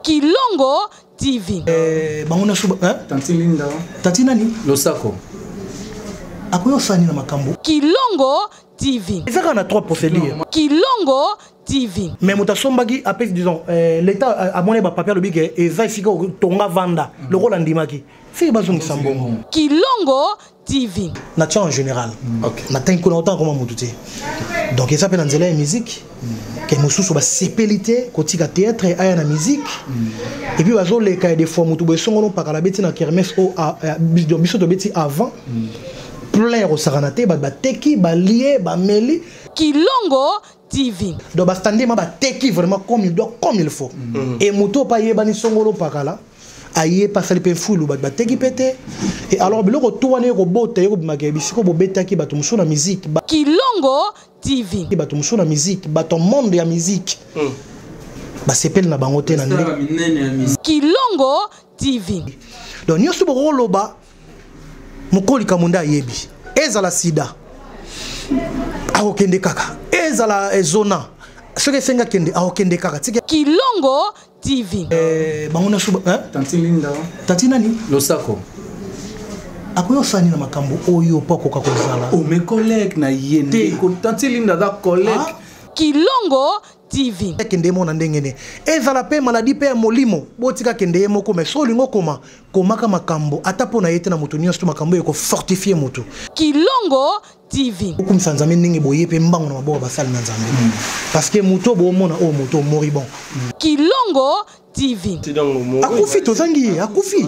Kilongo TV. Bangona suba, Tanti Linda. Tanti nani? Losako. Akoyo sani na makambo. Kilongo TV. Ça on a trois procédures. Kilongo TV. Mais mutasombaki après disons l'état a monné ba papier le big et ça ici tonga vanda le rôle andimaki. C'est bazon sambongo. Kilongo TV. Nature en général. OK. Na tanko na autant comment mututé. Donc ça s'appelle Nzela musique. Que mususu ba sépélité kotika théâtre et aya na musique. Et puis bazo les cas des fois mutu besongo no pakala beti na kermesse au biso to beti avant. Plein au saranate ba teki ba lié ba meli. Kilongo TV. Donc ba standi ma ba teki vraiment comme il doit comme il faut. Et muto pa yeba ni songolo pakala. Aye passer pe fulu ba teki pété. Et alors biloko tourner ko bote ko bimake bisiko bo betaki ba tumso na musique. Kilongo TV. Ba tumso na musique, ba ton monde ya musique. Ba sepel na bango te na ndenge. Kilongo TV. Donc nyoso bo roloba mukoli kamunda yebi. Ezala sida. Akokende kaka. Ezala ezona. Soki senga kende akokende kaka. Kilongo TV. Bangona suba, Tanti Linda. Tanti nani? Losako. Akoyo sani na makambo oyo poko kakozala. Oh mes collègues na yende. Tanti Linda da collègue. Kilongo TV. Kende mo na ndenge ne. Ezala pe maladie pe molimo. Botika kende moko mais so lingo koma komaka makambo ata pona yete na mutu nyonso makambo eko fortifier mutu. Kilongo TV. Comme ça nzambe ndenge boye pe mbango na maboko basali na nzambe. Parce que muto bo mona o muto moribon. Kilongo TV. Akufi tozangi akufi.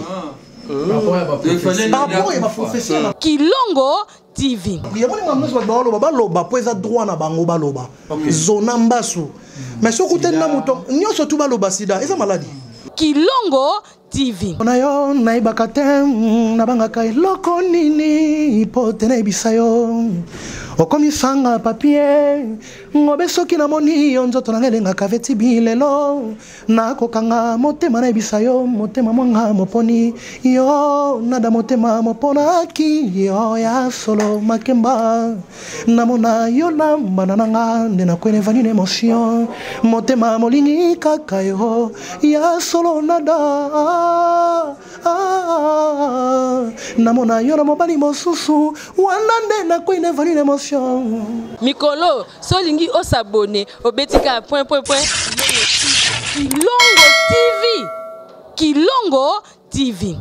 Par rapport à ma profession. Kilongo TV. Il y a des gens qui ont des droits na bango baloba. Zona mbasu. Mais ce côté na muto, nyoso tu baloba sida, eza maladie. Kilongo TV. On a yo na ibakatem na bangaka loko nini ipote na ibisayo. Okomisanga papier ngobe soki na moni nzoto na ngelenga kaveti bilelo na kokanga motema na ibisayo motema mwanga moponi yo nada motema mopona ki yo ya solo makemba namona yo lamba nananga ndena kwene vanine emotion motema molingi kaka yo ya solo nada namona yo na mobali mosusu wanande na kwene vanine emotion. Mikolo, solingi o s'abonner au betika point. Kilongo TV. Kilongo TV.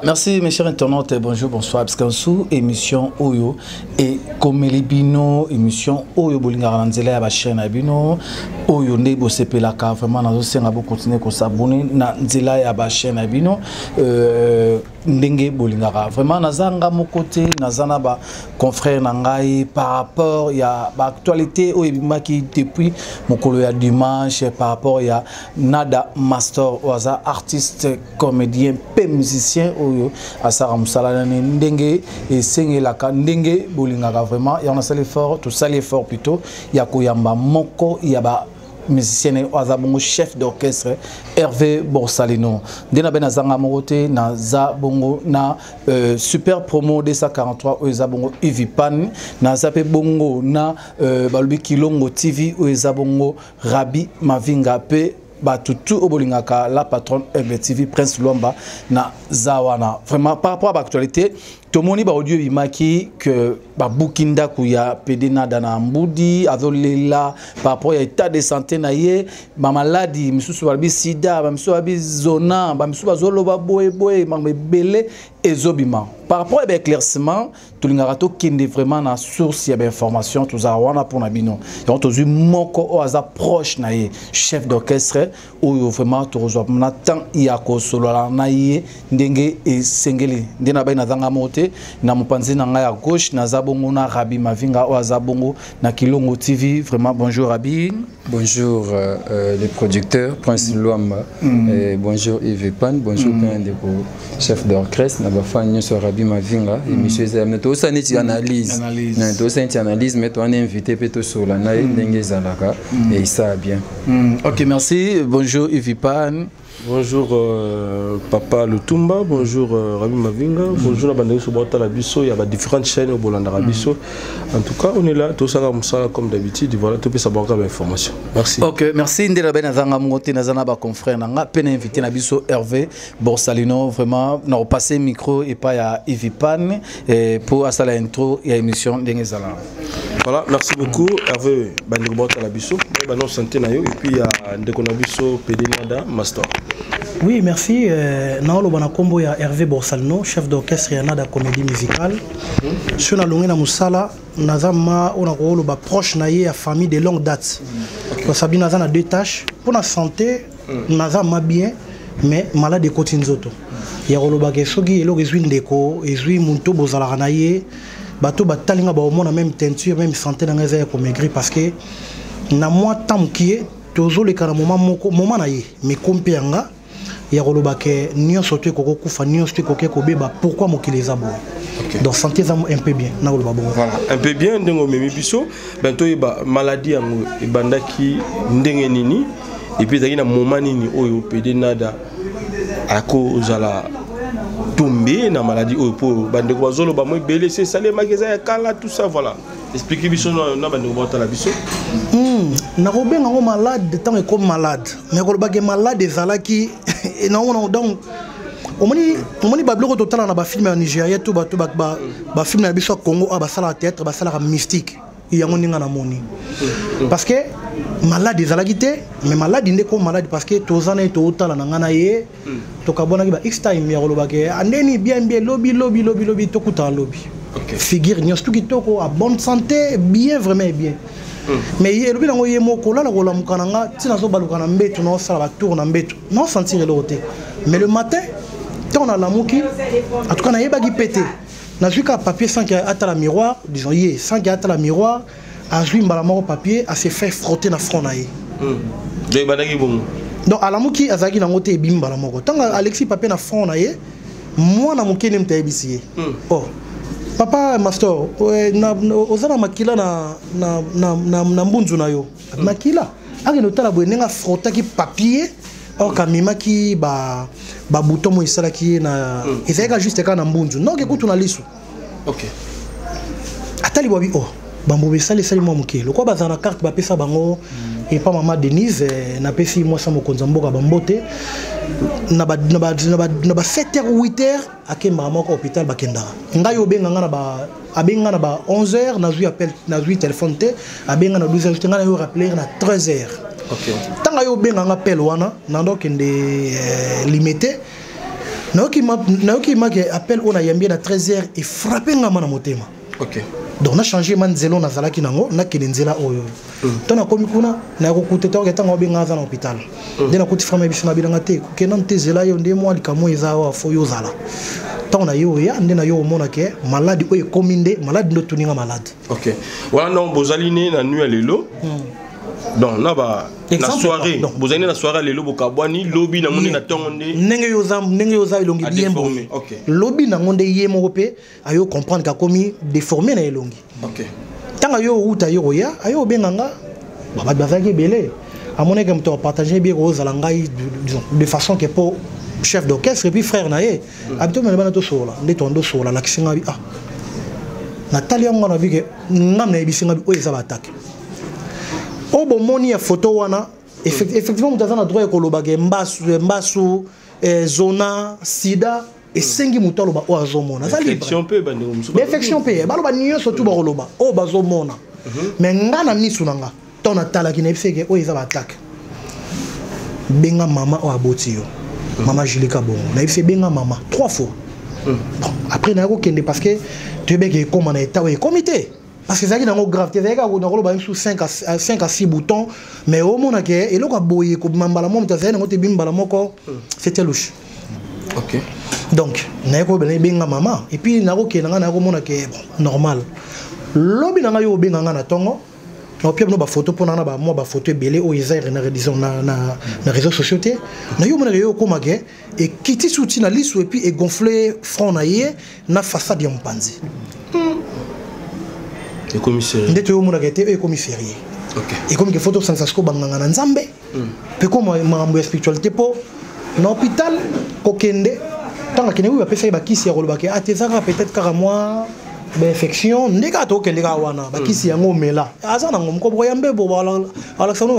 Merci mes chers internautes, bonjour, bonsoir. Abskansou, émission Oyo et Komelibino, émission Oyo Bolinga Ranzela ya ba chaîne Abino. Oyo Nebo Sepelaka, vraiment nazo senga bo continuer ko s'abonner na nzela ya ba chaîne Abino. Ndenge Bolingara. Vraiment nazanga mon côté, nazana ba confrère nangai par rapport ya ba actualité oyebimaki depuis mokolo ya dimanche par rapport ya Nada Master oza artiste, comédien, pe musicien oyo asara musala ndenge et sengelaka ndenge Bolingara vraiment et on a salé fort, tout salé fort plutôt ya koyamba moko ya ba musicien Azabongo chef d'orchestre Hervé Borsalino. Dena ben azanga morote na Zabongo na super promo de 143 Zabongo Ivipan na Zape Bongo na Balubi Kilongo TV Zabongo Rabi Mavinga pe Batutu Obolingaka la patronne TV Prince Luamba na Zawana. Vraiment par rapport à l'actualité Tomoni ba audio bimaki que ba bukinda kuya pedena dana mbudi azolela par rapport à état de santé na ye ma maladie misusu balbi sida ba misusu balbi zona ba misusu bazoloba boye mambele ezobima par rapport à éclaircissement tout l'ingarato kinde vraiment na source ya information tout ça wana pour na bino donc tozu moko o aza proche na ye chef d'orchestre ou vraiment to rejoa na temps ya ko solo na ye ndenge e sengeli ndena ba na zanga mote na mopanzi na nga ya gauche na Zabongo na Rabi Mavinga o Zabongo na Kilongo TV. Vraiment bonjour Rabi. Bonjour les producteurs Prince Luamba et bonjour Yves Pan, bonjour chef d'orchestre na bafani sur Rabi Mavinga et monsieur Zam to ça neti analyse na to ça neti analyse mais on est invité plutôt sur la na ndenge zalaka et ça bien. OK, merci. Bonjour Yves Pan. Bonjour Papa Lutumba, bonjour Rabi Mavinga, bonjour Nabandé Sobota Labiso, il y a différentes chaînes au Bolanda Rabiso. En tout cas, on est là, tout ça comme d'habitude, voilà, tout peut savoir comme information. Merci. Ok, merci Ndela Ben Azanga Mouti Nazana ba confrère nanga peine invité Nabiso Hervé Borsalino vraiment n'a passé micro et pas à Ivipan pour à la intro et à émission d'Engezala. Voilà, merci beaucoup Hervé Bandé Sobota Labiso, banon santé nayo et puis il y a Ndekonabiso Pédénada Master. Oui, merci. Naolo Banakombo ya Hervé Borsalino, chef d'orchestre et de comédie musicale. Je suis dans Moussala, Nazama, on a proche de famille de longue date. Sabi Nazana deux tâches. Pour la santé, Nazama bien, mais malade de Kotinzoto. Il y a Rolobake Sogi, il y a Ndeko, il y a Munto Bozalanaye, Bato Batalinga, on a même teinture, même santé dans les airs comme maigri parce que na moi tant qui est, toujours les cas moment naïe, mais compianga. Il y a Rolobake, Nyon Soté Koko Koufa, Nyon Soté Koké Kobeba, pourquoi moi qui les abonne. Donc santé un peu bien. Voilà, un peu bien, Ndengo Memi Biso, bientôt il y a maladie et bandaki Ndenge Nini, et puis il y a un moment nini oyo pédé nada à cause de la tombée na maladie oyo pour bandeko bazolo ba moi belé c'est ça les magasins ya kala tout ça voilà. Expliquez Biso na bandeko bota la Biso. Na robé ngo malade de temps comme malade. Mais Rolobake malade ezalaki et non donc omoni bablo total na ba film en Nigeria tout ba film na biso Congo a ba sala théâtre ba sala mystique il y a ngoninga na moni parce que malade ezalaki te mais malade ndeko malade parce que tozana et total na ngana ye to kabona ki ba x time ya Rolobake andeni bien lobby to kuta lobby figure nyos tout kitoko à bonne santé bien vraiment bien. Mais il y a des gens qui ont des tour non sentir l'autre. Mais le matin, quand on a la mouki, en tout cas, on a des pété. On a un papier sans qu'il y ait la miroir, disons, sans qu'il y ait la miroir, à jouer un papier, à se faire frotter dans le front. Donc, à la mouki, à Zagi, on a été bim balamoko. Tant Alexis papier dans le front, moi, on a mouki, on a été oh. Papa Master, ozana makila na mbunzu na yo. Makila, ake notala boyenga frotta ki papier, or kamima ki ba bouton mo isala ki na ezeka juste ka na mbunzu. Non ke kutu na lisu. OK. Atali bobi oh, bambo besali sali mo muke. Lokwa bazana carte ba pesa bango et pas maman Denise na pesi moi sa mokonza mboka bambote. Na ba 7h 8h akemba moko hôpital bakenda ngayo benga ngana ba abenga na ba 11h na zui appel na zui téléphone te abenga na 12h ngana yo rappeler na 13h. OK. Tanga yo benga nga appel wana nando kende limité naoki ma ke appel ona yambie na 13h et frapper nga mana motema. OK. Donc on a changé manzelo na zalaki nango na kelenzela oyo. Tona komi kuna na kokute to ketanga obenga za na hôpital. Dena kuti fama bisina bilanga te kenan te zela yo ndemo alikamo ezawa fo yo zala. Tona yo ya ndena yo mona ke malade oyo kominde malade ndo tuninga malade. OK. Voilà non bozaline na nuit lelo. Donc là ba na soirée bozalina na soirée lelo bokabwani lobby na moni na tongonde nenge yo za ilongi bien bon. OK. Lobby na ngonde yemo pe ayo comprendre ka komi déformé na ilongi. OK. Tanga yo uta yo ya ayo benganga baba bazaki belé à mon avis on partager bien aux alangai de façon que pour chef d'orchestre et puis frère naé habituellement le banato sola les tondo sola la kisinga bi ah Natalia on a vu que ngam na bisinga bi o ezaba attaque o bon moni ya photo wana effectivement mutazana droit ya kolobage mbasu zona sida et sengi mutalo ba o azomona ça libre infection pe baloba niyo surtout ba koloba o bazomona mais ngana misu nanga tona tala ki na feke o ezaba attaque benga mama o aboti yo mama Julika bon na ifse benga mama 3 fois bon après na ko kende parce que tu beke comme na état et comité parce que ça qui est grave tu sais que sous 5 à 6 boutons mais au moins que et là boye ko mambala mo mtaza na ngote bimbala moko c'était louche. OK. Donc na ko benga mama et puis na ko kenanga na ko mona que normal lobi na yo benga na tongo na pia no ba photo pona na ba mo ba photo belé o isaire na disons na réseaux sociaux te na yo mona yo koma ke et kiti souti na lisu et puis et gonfler front na ye na façade ya mpanzi. Et commissariat. Ndete yo mona kete e commissariat. OK. Et comme que photo sans sasko banganga na nzambe. Pe comme mambo spiritualité po na hôpital kokende tant que ne va pas faire bakisi ya kolobaki atezaka peut-être car moi infection ndeka to kende ka wana bakisi yango mela aza na ngomko boyambe bo ala sano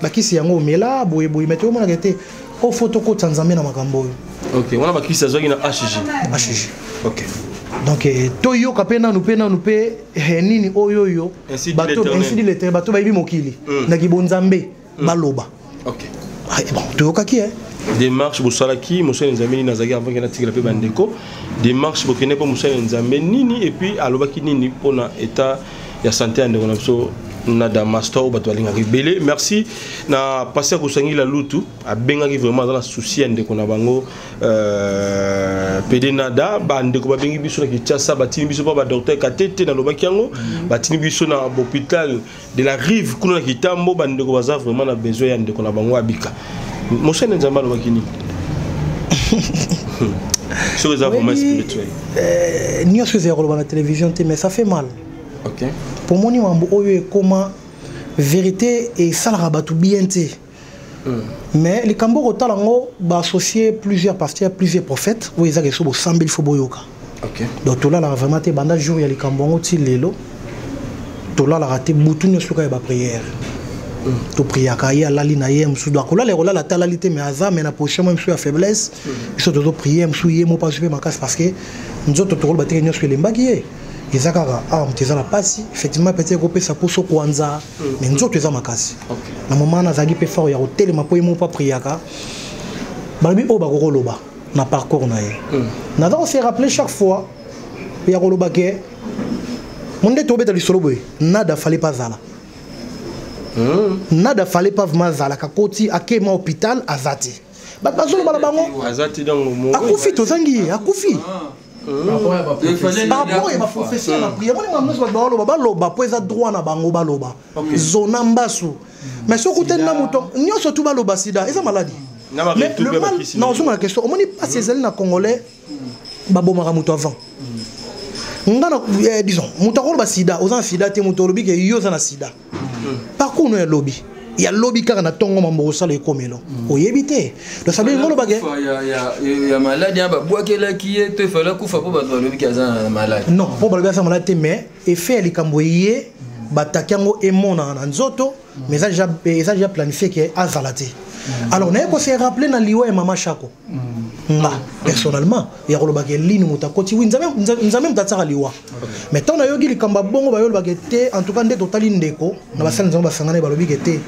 bakisi yango mela boye meto mona kete o photo ko Tanzania na makambo. OK, wana bakisi azaki na HG. OK. Donc toyo kapena nous pe nini oyoyo bato ainsi dit l'éternel bato ba ibi mokili na kibonzambe baloba. OK. Bon toyo kaki démarche bosalaki Moussa Nzambe na zaki avant que na tigla pe bandeko démarche bokene po Moussa Nzambe nini et puis alobaki nini pona état ya santé ande kona so na da master ou bato alinga rebelle. Merci na passer ko sangi la lutu a benga ki vraiment dans la souci ande kona bango PD nada bande ko babengi biso na kitasa batini biso pa ba docteur katete na lobaki yango batini biso na hôpital de la Rive kuna na kitambo bande ko baza vraiment na besoin ande kona bango abika. Moussa Nzambe alobaki nini sur les avocats spirituels ni ce zéro dans la télévision mais ça fait mal. OK. Pour moi ni mambo oyo comment vérité et ça la rabatu bien té. Mais les kambo rotalango ba associer plusieurs pasteurs, plusieurs prophètes, où ils a reçu 100 000 foboyoka. OK. Donc tout là la vraiment té banda jour il y a les kambo ti lelo. Tout là la raté boutou ne soka ba prière. To prier kaya la lina yem sou do akola le rola la talalité mais azam mais na position même sou faiblesse. Ils sont to prier sou yemo pas super makas parce que nous autres to rôle baté nyo sur les mbaki. Ezakara mteza la pasi effectivement peut-être ko pesa poso kwanza mais nous autres makasi. Na moment na zagi pe fort ya hotel ma po yemo pas priaka. Balbi o ba ko loba na parcours na ye. Na donc se rappeler chaque fois ya ko loba ke monde to beta lisolo boy nada fallait pas zala. Nada fallait pas vraiment zala kakoti akema hôpital azati bazolo bala bango azati dans mo akufi tozangi akufi par rapport à ma profession na prière on m'a baloba po eza droit na bango baloba zona mbasu mais so kutena na moto nyoso tu baloba sida eza maladie mais le mal non sur la question on m'a pas ces na congolais babomaka moto avant ngana disons moto ko ba sida aux sida te moto lobi ke yo za na sida par contre no lobby il y a lobby car na tongo mambo sala e komelo oyebite do sabe ngolo bagé il y a maladie ba boakela ki te fala kufa po ba lobby kaza malade non po ba sa malade mais effet likambo yé batakango emona na nzoto mais ça déjà planifié que azalate alors on a se rappeler na liwa e mama Chako nga personnellement ya kolobake lini mutakoti wi nzambe mtatsaka liwa mais tant na yogi likamba bongo ba yolobake te en tout cas nde totali ndeko na basali nzambe basangana ba lobike te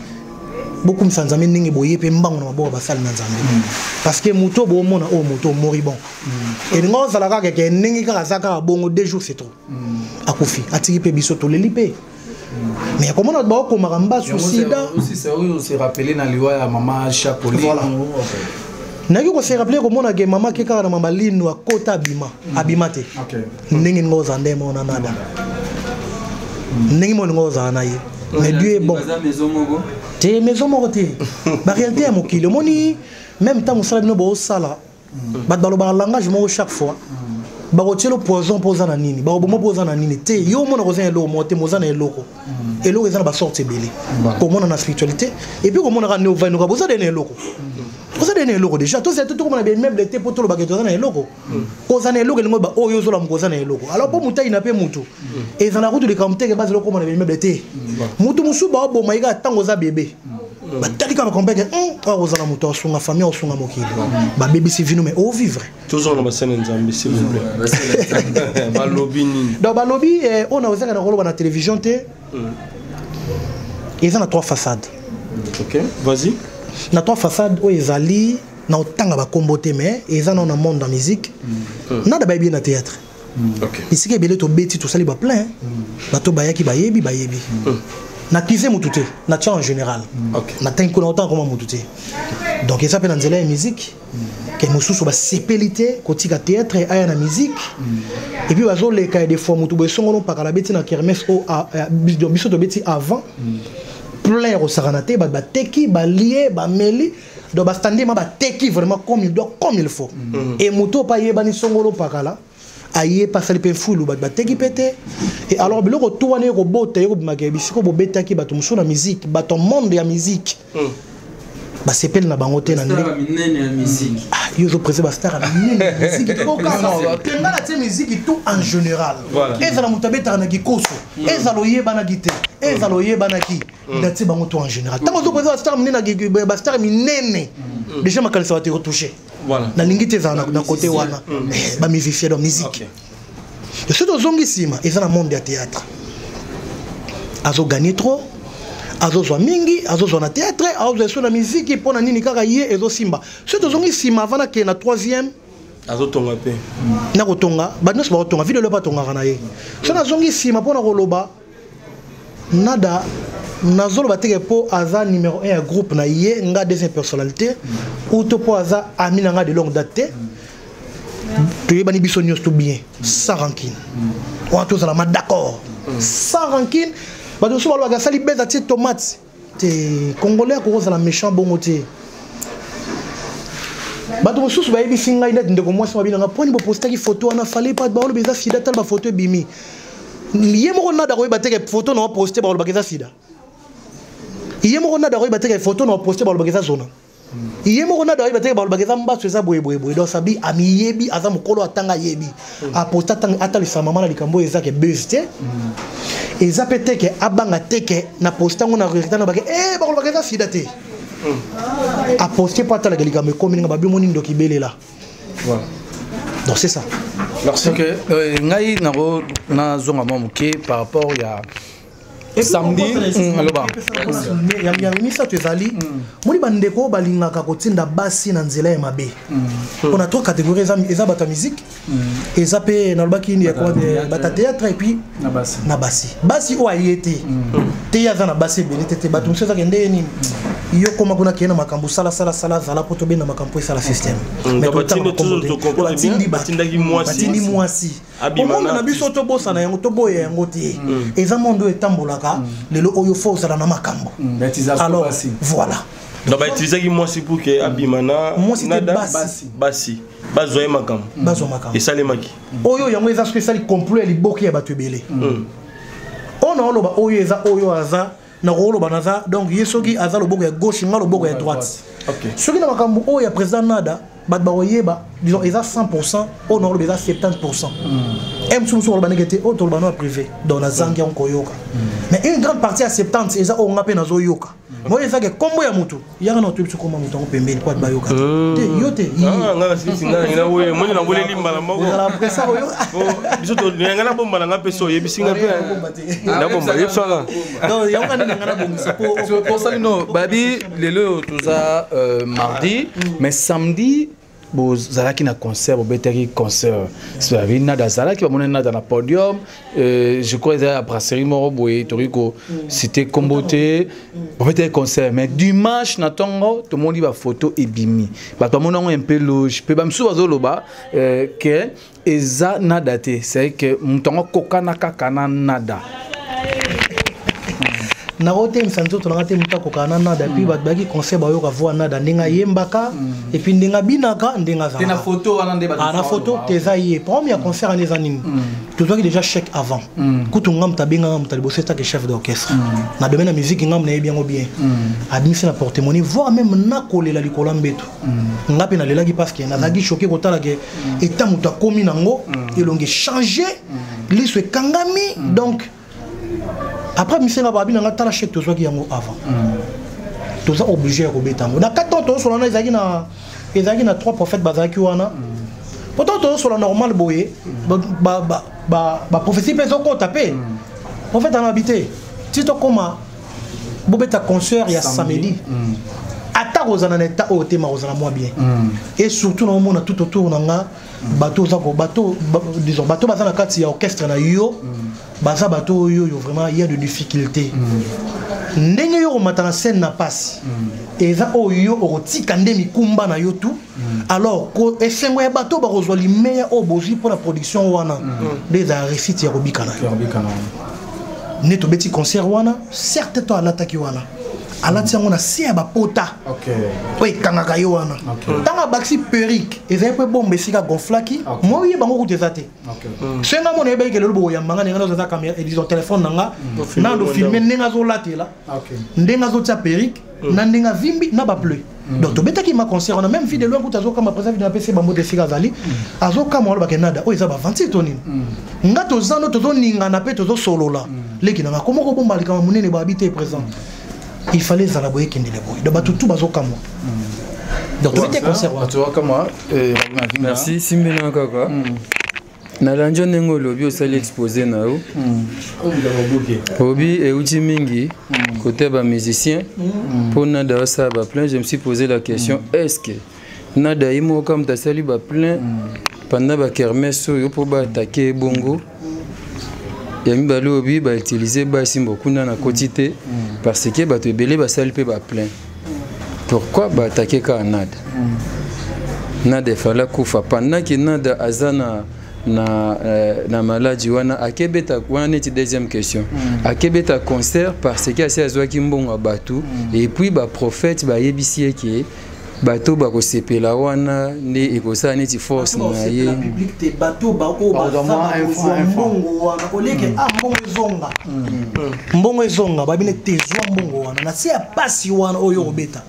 beaucoup msanzambe ndenge boye pe mbango na maboko basali na nzambe parce que muto bo mona o muto moribon et ngo zala ka ke ndenge ka zaka bongo 2 jours c'est trop akufi atiki pe biso to lelipe. Mais comment on va comme Ramba sur sida aussi c'est oui on s'est rappelé dans liwa ya mama Chako voilà na ko se rappeler comment na maman ke ka na mama linu akota abimate OK ndenge ngoza ndemo na nada ndenge mo ngoza na ye mais Dieu est bon te maison moroté ba réalité ya mokili moni même temps musala bino bo sala ba baloba langage mo chaque fois ba retirer le poison poza na nini ba bomo poza na nini te yo mona ko zana lo moté mozana eloko eloko ezana ba sorte belé comment on a spiritualité et puis comment on a ne va no ka boza de eloko boza de eloko déjà tout c'est tout comme on a bien meuble te poto lo ba ke zana eloko poza na eloko ngo ba oyo zo la mkoza na eloko alors po mutai na pe mutu ezana route de camté ke base lo comme on a bien meuble te mutu musu ba bo maïga tango za bébé ba talika ba compagnie o za la mutu osunga famille osunga mokili ba bébé si vino mais au vivre toujours na basene nzambe s'il vous plaît ba lobby ni donc ba lobby on a osaka na koloba na télévision te ils ont 3 façades. OK, vas-y. Na 3 façades où ils allient na otanga ba kombote mais ils ont un monde dans musique. Nada ba bien na théâtre. OK. Ici que belé to beti to sali ba plein. Ba to ba yaki ba yebi. Na kize mutute, na tia en général. OK. Na tenko na autant comme mutute. Donc ils s'appellent dans la musique. Que mususu ba sépélité kotika théâtre et aya na musique. Et puis bazo les cas des fois mutu bo songono pa kala beti na kermesse au biso to beti avant. Plein au saranate ba teki ba lié ba meli do ba standi ma ba teki vraiment comme il doit comme il faut. Et mutu pa yeba ni songono pa kala aye pa sali pe fulu ba teki pété. Et alors biloko to wane ko bote ko bimake bisiko bo betaki ba to musu na musique ba ton monde ya musique. ba sepel na bango te na musique. Ah, yo zo presse ba star na musique to ka tenga na te musique tout en général. Eza na mutabeta na gikoso, eza loye bana gite, eza loye bana ki, na te bango tout en général. Tango zo presse ba star minene na ba star minene. Déjà ma kalisa va te retoucher. Voilà. Na lingi te za na côté wana. Ba musicien de musique. Je suis dans zongi sima, eza na monde ya théâtre. Azo gagner trop. Azo zo mingi, azo zo na théâtre, azo zo na musique pour na nini kaka ye ezo simba. Ce to zongi sima avant que na troisième azo tonga pe. Na ko tonga, ba nos ba tonga, video le ba tonga kana ye. Ce na zongi sima pour na koloba nada nazo ba teke po aza numéro 1 ya groupe na ye nga deuxième personnalité ou to po aza ami na nga de longue date. Tu es bani biso nyos tout bien, sans rancune. On tous la d'accord. Sans rancune. Bah de souvent le sali beza ti tomate. Te congolais ko za la méchant bongo te. Bah de sous ba yebi singa ina ndeko mwasi mabina nga poni bo poster ki photo ana fallait pas ba lo beza sida tal ba photo bimi. Yemo na da ko ba teke photo na poster ba lo beza sida. Yemo na da ko ba teke photo na poster ba lo beza zona. Yemo na da ko ba teke ba lo beza mbaso eza boye do sabi ami yebi aza mukolo atanga yebi. A poster tanga atali sa mama na likambo eza ke beste. Et ça peut être que abanga teke na posta ngona recruter na bake ba ko baka sida te a poster pas tala galika me comme nga babimo ndo kibelela voilà donc c'est ça merci que ngai na zonga mamuke par rapport ya samedi aloba ya misa tezali moni bandeko balingaka kotinda basi na nzela ya mabe on a trois catégories eza bata musique eza pe na lobaki ni ya quoi de bata théâtre et puis na basi o ayete te yaza na basi belete te batu mseza kende ni yo koma kuna kiena makambo sala zala poto bena makambo sala système mais batinde toujours to comprendre bien batindaki mwasi abimana na biso to bosa na yango to boye yango te eza mondo etambolaka lelo oyo fo sala na makambo alors voilà donc ba utiliser ki mwasi pour que abimana nada basi bazoye makambo et ça les maki oyo yango eza spécial complot li boki ya batu belé on a loba oyo eza oyo aza na rolo banaza donc yesoki aza loboko ya gauche nga loboko ya droite OK soki na makambo oyo ya président nada bat ba oyeba disons eza 100% on a loba eza 70% M sur le banekete auto le bano privé dans la zangi on koyoka mais une grande partie à 70 eza o ngape na zo yoka moi eza ke kombo ya mutu yanga na tubiso koma mutu pembeni kwa bayoka te yote nga singa ina we moni na ngole limba la moko la pressa oyo biso to nyanga na bomba nga peso yebisinga pe na bomba yepsanga non yanga na ngana bomba pour ça non babi lelo tuza mardi mais samedi bo zalaki na concert bo betaki concert c'est la vie nada zalaki ba monena dans la podium je crois que la brasserie moro boye toriko c'était comboté bo betaki concert mais dimanche na tongo to moni ba photo ebimi ba to mona un peu loge pe ba msu bazoloba que eza nada te c'est que mutongo kokana kakana nada na hotel sanzo to ngate mutako kana nada puis ba baki concert ba yo ka voir nada ndinga yembaka et puis ndinga binaka ndinga za na photo wana ndeba na photo teza ye premier concert en ezanini tu dois déjà chèque avant kutu ngam tabenga ngam talibosa ta que chef d'orchestre na domaine la musique ngam na bien bien administrer la porte-monnaie voire même na kolela likola mbeto ngape na lelaki parce que na lagi choqué kotala que état muta komi nango elonge changer liso kangami donc après monsieur na babi na tala chèque to soki yango avant to ça obligé ko betango na 4 ans to so na ezaki na 3 prophètes bazaki wana pourtant to so normal boye ba prophétie peso ko tapé prophète en habité si to koma bobeta concert ya samedi ata rozana na ta o tema rozana moi bien et surtout na mona tout autour na bateau disons bateau bazana kati ya orchestre na yo baza bateau yo vraiment il y a de difficultés ndenge yo matana scène na passe eza oyo otika ndemi kumba na yo tout alors ko esengo ya bateau ba rozwa li meilleur obozi pour la production wana des récits ya robikana neto beti concert wana certes to alataki wana alati yango na si ya bapota oye kangaka yo wana tanga baxi perrique ezali pe bombe esika gonflaki moi oye bango kutu eza te senga mona yebaki lelo boyambanga ndenge nazoza caméra disons téléphone nanga nando filme ndenge azolatela ndenge azotia perrique na ndenge avimbi na bapleu donc to beta qui ma concert on a même vu de loin azo kama président de la PC bambo de Sigazali azo kama wala bakenada o ezaba 28 tonini nga to zano to zo ninga na pe to zo solola leki na komo ko bomba likama munene ba habiter présent il fallait zala boye kende le boy de batu tout bazo kama donc to beta concert tu vois comment merci Simbena kaka na lanjo nengo lobi osali exposé na o obi e uti mingi côté ba musicien pour nada ça ba plein je me suis posé la question est-ce que nada imo comme ta sali ba plein pendant ba kermesse yo pour ba attaquer bongo ya mi ba lobi ba utiliser ba simbo kuna na quantité parce que ba to belé ba sali pe ba plein pourquoi ba attaquer ka nada nada fala kufa pendant que nada azana na maladie wana akebeta wana neti deuxième question akebeta concert parce que asi azwaki mbongo batu et puis ba prophète ba yebisi eke bato ba ko sepela wana ne ekosala neti force na ye public te bato ba o ba mbongo wana oleke mbongo ezonga ba bine tezwa mbongo wana na si ya pasi wana oyo obeta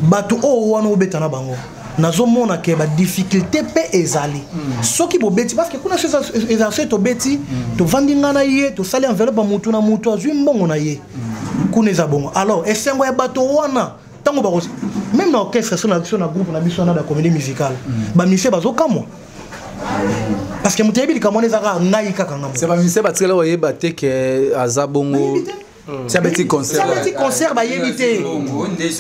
bato o wana obeta na bango nazomona ke ba difficulté pe ezali soki bobeti parce que kuna ezase to beti to vandinga na ye to sali enveloppe mutu na mutu azwi mbongo na ye kuna eza bongo alors esengo ya bato wana tango ba même na orchestre sur na groupe na biso na da comédie musicale ba mise bazokamwa parce que mutebi likamona ezaka ngai kaka ngamo c'est ba mise batikela oyeba te ke azabongo c'est un petit concert. C'est un petit concert, bah éviter.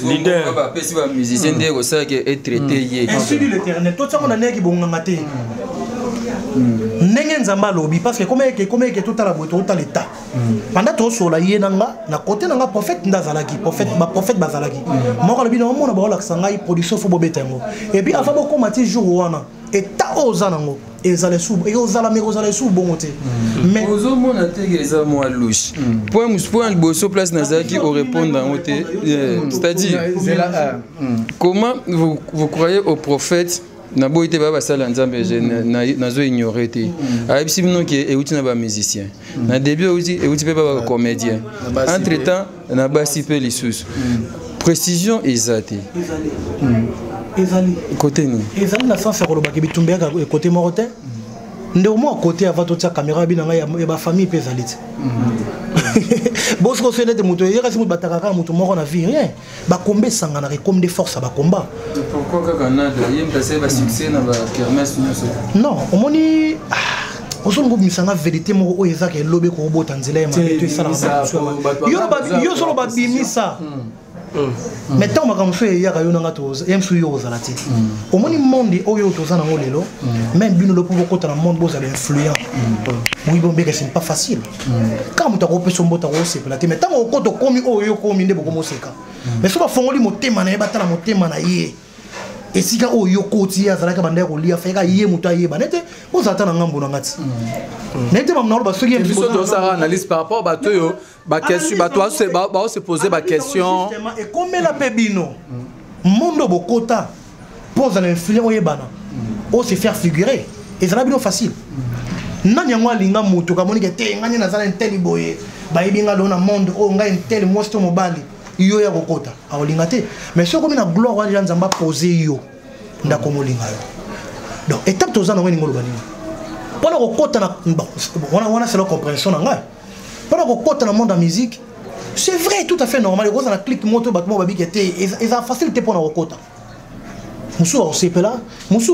Leader. Bah pesi ba musicien de ko ça que est traité hier. Ainsi dit l'éternel. Tout ça on a né qui bon ngate. Nengen zamba lobby parce que comme que tout à la boîte tout à l'état. Pendant tout sur la yenanga na côté nanga prophète ndazalaki prophète bazalaki. Moi le bino mona ba la sanga production fo bobetengo. Et puis avant beaucoup mati jour wana et ta ozanango. Et allez sous et aux alamés aux allez sous bon côté mais aux hommes on a été ça moi louche point le bosso place nazaki au répondre en côté c'est-à-dire comment vous croyez au prophète na boité baba sala nzambe na zo ignorer te ayebisi bino ke euti na ba musicien na début euti pe baba comédien entre temps na basi pe lisusu précision ezate ezali côté ni ezali na sens ko lobaki bitumbe ka côté morote ndeo mo côté avant toute sa caméra binanga ya ba famille pe ezali boss ko fenêtre moto yeka simu bataka ka moto moko na vie rien ba kombe sanga na comme des forces ba combat pourquoi ka Canada yem ta ba succès na ba kermesse non omoni oso ngo misanga vérité mo o ezaka elobe ko bota nzela ya mabeto esala yo solo ba bimisa mais tant que je yaka yo nanga to yemsu yo zalati omoni monde oyo to zana ngolelo même bino le pouvoir kota na monde boza influent oui bon beka c'est pas facile quand tu as repé son bota ko c'est platé mais tant que koto komi oyo komi ndebo ko moseka mais so ba fongoli motema na yeba tala motema na ye esika oyo koti ya zalaka banda ko lia feka ye muta ye banete bozata na ngambo na ngati nete ba mnalo ba soki biso to ça analyse par rapport ba toyo ba question ba toi c'est ba se poser ba question et comme la pebino mondo bokota pose l'influence oyebana o se faire figurer et ça bino facile nani ngwa linga muto kamoni ke te ngani na zala nteli boye ba yebinga dona monde o nga nteli mosto mobali yo ya kokota aolinga te mais soko mina gloire wa nzamba poser yo ndako molinga yo donc étape tozana ngani ngolo bani pona kokota na wana c'est la compréhension nga pona kokota na monde de musique c'est vrai tout à fait normal ko za na click moto batmo babiki te eza facilité pona kokota musu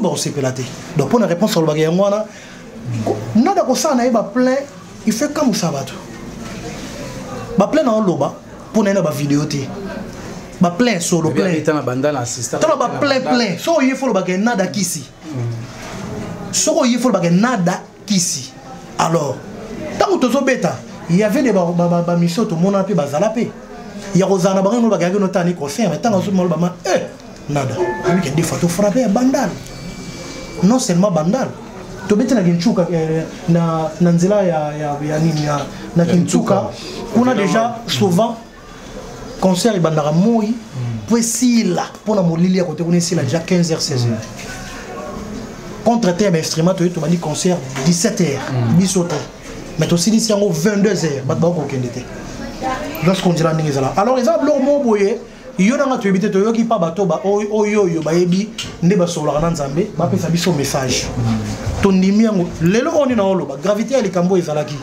ba osepela te donc pona réponse sur le bagay ngwana nada ko sana e ba plein il fait comme ça bato ba plein na loba pour na ba vidéo te ba plein solo plein etana bandala assistant tala ba plein so il faut le bagay nada kisi so il faut le bagay nada kisi alors tant que beta il y avait des ba mission to mona pe bazala pe ya rozana ba ngolo bagay no tani concert mais tant que mo ba nada avec des photos frappées bandal non seulement bandal to beta na Kinchuka na nzela ya nini na Kinchuka on a déjà souvent concert bandara moi pour sila pour na molili à côté on est sila déjà 15h 16h contre terre instrument to bani concert 17h bisoto mais aussi ici en 22h ba ko kendete lorsqu'on dira ningi zala alors ils ont leur mot boyer yo nanga to ebité to yoki pa bato ba oyo ba yebi nde ba sola kana nzambe ba pesa biso message to ndimi yango lelo oni na oloba gravité ya likambo ezalaki